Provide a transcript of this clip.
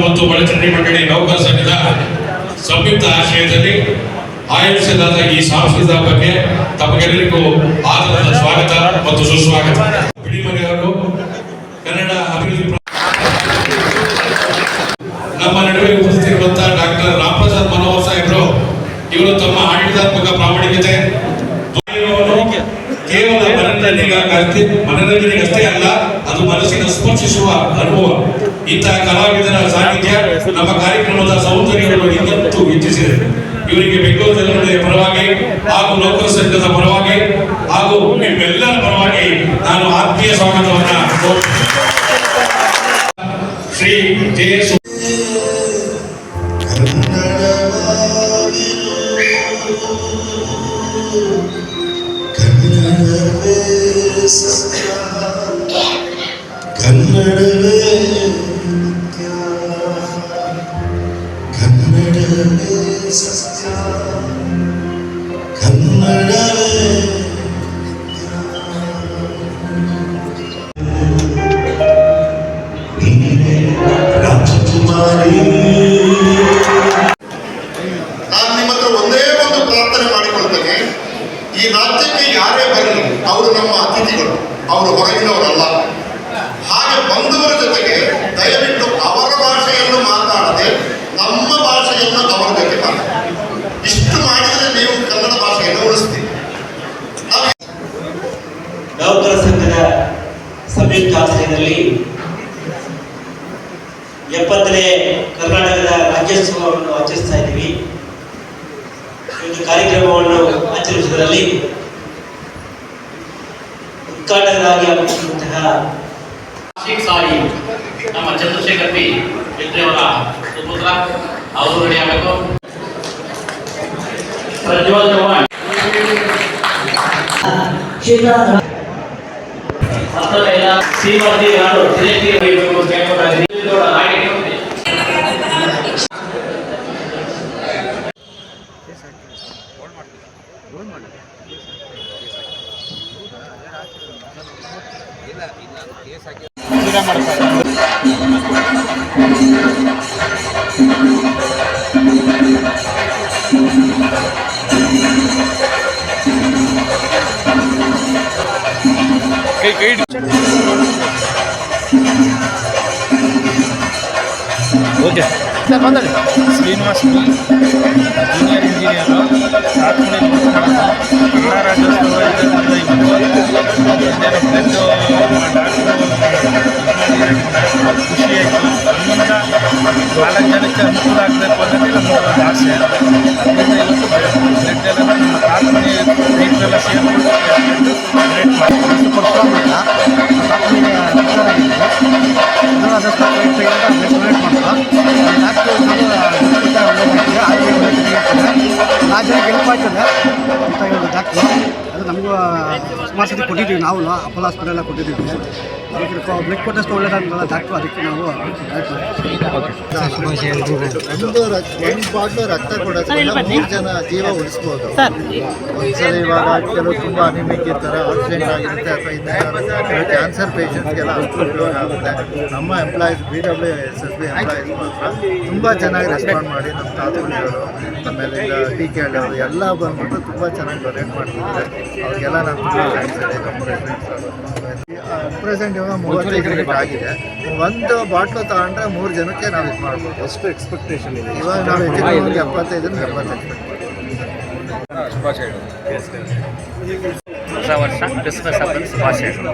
ಮತ್ತು ಬಡಚಂಡಿ ಮಂಡಳಿ ನೌಕರ ಸಂಘದ ಸಂಯುಕ್ತ ಆಶ್ರಯದಲ್ಲಿ ಆಯೋಜಿಸಲಾದ ಈ ಸಾಂಸ್ಕೃತಿಕ ಹಬ್ಬಕ್ಕೆ ತಮಗೆಲ್ಲರಿಗೂ ಆದರದ ಸ್ವಾಗತ ಮತ್ತು ಸುಸ್ವಾಗತ. ಬಿಳಿಮನೆಯವರು ಕನ್ನಡ ಅಭಿವೃದ್ಧಿ ನಮ್ಮ ನಡುವೆ ಉಪಸ್ಥಿತಿರುವಂತಹ ಡಾಕ್ಟರ್ ರಾಮಪ್ರಸಾದ್ ಮನೋಹರ್ ಸಾಹೇಬರು ಇವರು ತಮ್ಮ ಆಡಳಿತಾತ್ಮಕ ಪ್ರಾಮಾಣಿಕತೆ ಕೇವಲ ಮನರಂಜನೆಗಷ್ಟೇ ಅಲ್ಲ, ಅದು ಮನಸ್ಸಿನ ಸ್ಪರ್ಶಿಸುವ ಅನುಭವ. ಇಂತಹ ಕಲಾವಿದರ ಸಾನ್ನಿಧ್ಯ ನಮ್ಮ ಕಾರ್ಯಕ್ರಮದ ಸೌಂದರ್ಯವನ್ನು ಇನ್ನಷ್ಟು ಹೆಚ್ಚಿಸಿದೆ. ಇವರಿಗೆ ಬೆಂಗಳೂರು ಜನರ ಪರವಾಗಿ ಹಾಗೂ ನೌಕರ ಸಂಘದ ಪರವಾಗಿ ಹಾಗೂ ನಿಮ್ಮೆಲ್ಲರ ಪರವಾಗಿ ನಾನು ಆತ್ಮೀಯ ಸ್ವಾಗತವನ್ನ ಶ್ರೀ ಜಯಸು ಕನ್ನಡವೇ ನಿತ್ಯ, ಕನ್ನಡವೇ ಸತ್ಯ, ಕನ್ನಡವೇ ರಾಜಕುಮಾರಿ. ನಾನು ನಿಮ್ಮ ಹತ್ರ ಒಂದೇ ಒಂದು ಪ್ರಾರ್ಥನೆ ಮಾಡಿಕೊಳ್ತೇನೆ. ಈ ರಾಜ್ಯಕ್ಕೆ ಯಾರೇ ಬರಲಿ ಅವರು ನಮ್ಮ ಅತಿಥಿಗಳು, ಅವರು ಹೊರಗಿನವರಲ್ಲ. ಹಾಗೆ ಬಂದವರ ಜೊತೆಗೆ ದಯವಿಟ್ಟು ಅವರ ಭಾಷೆಯನ್ನು ಮಾತಾಡದೆ ನಮ್ಮ ಭಾಷೆಯನ್ನು ಅವರ ಜೊತೆ ಮಾತಾಡಿ. ಇಷ್ಟು ಮಾಡಿದರೆ ನೀವು ಕನ್ನಡ ಭಾಷೆಯನ್ನು ಉಳಿಸ್ತೀವಿ. ನೌಕರ ಸಂಘದ ಸಂಯುಕ್ತ ಆಶ್ರಯದಲ್ಲಿ 70ನೇ ಕರ್ನಾಟಕದ ರಾಜ್ಯೋತ್ಸವವನ್ನು ಆಚರಿಸ್ತಾ ಇದ್ದೀವಿ. ಈ ಕಾರ್ಯಕ್ರಮವನ್ನು ಆಚರಿಸುವುದರಲ್ಲಿ ಉದ್ಘಾಟಕರಾಗಿ ಆಗಮಿಸಿರುವಂತಹ ಸಾರಿ ನಮ್ಮ ಚಂದ್ರಶೇಖರ್ ಪಿ ಅವರ ಸುಪುತ್ರ ಅವರು ರೆಡಿ ಆಗಬೇಕು. ಪ್ರಜ್ವಲ್ ಚೌಹಾಣ್ ಶ್ರೀಮತಿ ನಾಡು ಓಕೆ ಸರ್ ಮಾತಾಡಿ. Srinivas B junior engineer Kannada Rajyotsava 2020 doctor ಖುಷಿ ಆಯಿತು. ನಮ್ಮಿಂದ 4 ಜನಕ್ಕೆ ಅನುಕೂಲ ಆಗಬೇಕು ಅನ್ನೋದೇ ನಮ್ಮ ಒಂದು ಆಸೆ. ಅದರಿಂದ ಇವತ್ತು ಬ್ಲಡ್ ಎಲ್ಲ ನಮ್ಮ ಕಾರ್ಖಾನೆ ರೈತರೆಲ್ಲ ಸೇರಿಕೊಂಡು ಡೊನೇಟ್ ಗೆಲ್ಪಾಯ್ತದೆ ಅಂತ ಹೇಳೋದು ಡಾಕ್ಟ್ರು. ಅದು ನಮಗೂ ಸುಮಾರು ಸತಿ ಕೊಟ್ಟಿದ್ದೀವಿ. ನಾವು ಅಪೋಲೋ ಹಾಸ್ಪಿಟಲೆಲ್ಲ ಕೊಟ್ಟಿದ್ದೀವಿ. ಅದಕ್ಕೆ ಬ್ಲಡ್ ಕೊಟ್ಟಷ್ಟು ಒಳ್ಳೇದಾಗಲ್ಲ ಡಾಕ್ಟ್ರು. ಅದಕ್ಕೆ ನಾವು ಒಂದು ಬಾಟ್ಲು ರಕ್ತ ಕೊಡೋದ್ರಿಂದ 3 ಜನ ಜೀವ ಉಳಿಸ್ಬೋದು. ಒಂದ್ಸಲ ಇವಾಗ ಕೆಲವು ತುಂಬ ಅನಿಮಿಕ್ ಇರ್ತಾರೆ, ಆಕ್ಸಿಡೆಂಟ್ ಆಗಿರುತ್ತೆ, ಅಥವಾ ಇನ್ನು ಕ್ಯಾನ್ಸರ್ ಪೇಷಂಟ್ಸ್ಗೆಲ್ಲ ಉಪಯೋಗ ಆಗುತ್ತೆ. ನಮ್ಮ ಎಂಪ್ಲಾಯೀಸ್ BWSSB ಎಂಪ್ಲಾಯೀಸ್ ಮಾತ್ರ ತುಂಬ ಚೆನ್ನಾಗಿ ರೆಸ್ಪಾಂಡ್ ಮಾಡಿ ನಮ್ಮ ತಾತುಳಿಯವರು ಆಮೇಲೆ TK ಅವರು ಎಲ್ಲ ಬಂದ್ಬಿಟ್ಟು ತುಂಬ ಚೆನ್ನಾಗಿ ಡೊನೇಟ್ ಮಾಡ್ತಿದ್ದಾರೆ. ಅವ್ರಿಗೆಲ್ಲ ನಾನು ತುಂಬ ಥ್ಯಾಂಕ್ಸ್ ಇದೆ. ನಮ್ಮ ಪ್ರೆಸೆಂಟ್ ಇವಾಗ 35 ಯೂನಿಟ್ ಆಗಿದೆ. ಒಂದು ಬಾಟ್ಲು ತಗೊಂಡ್ರೆ 3 ಜನಕ್ಕೆ ನಾವು ಇದು ಮಾಡ್ಬೋದು. ಎಷ್ಟು ಎಕ್ಸ್ಪೆಕ್ಟೇಷನ್ ಇದೆ? ಇವಾಗ ನಾವು ಹೆಚ್ಚಿಗೆ ಒಂದು 75 ಎಕ್ಸ್ಪೆಕ್ಟ್ ಶುಭಾಶಯಗಳು. ಹೊಸ ವರ್ಷ ಕ್ರಿಸ್ಮಸ್ ಹಬ್ಬದ ಶುಭಾಶಯಗಳು.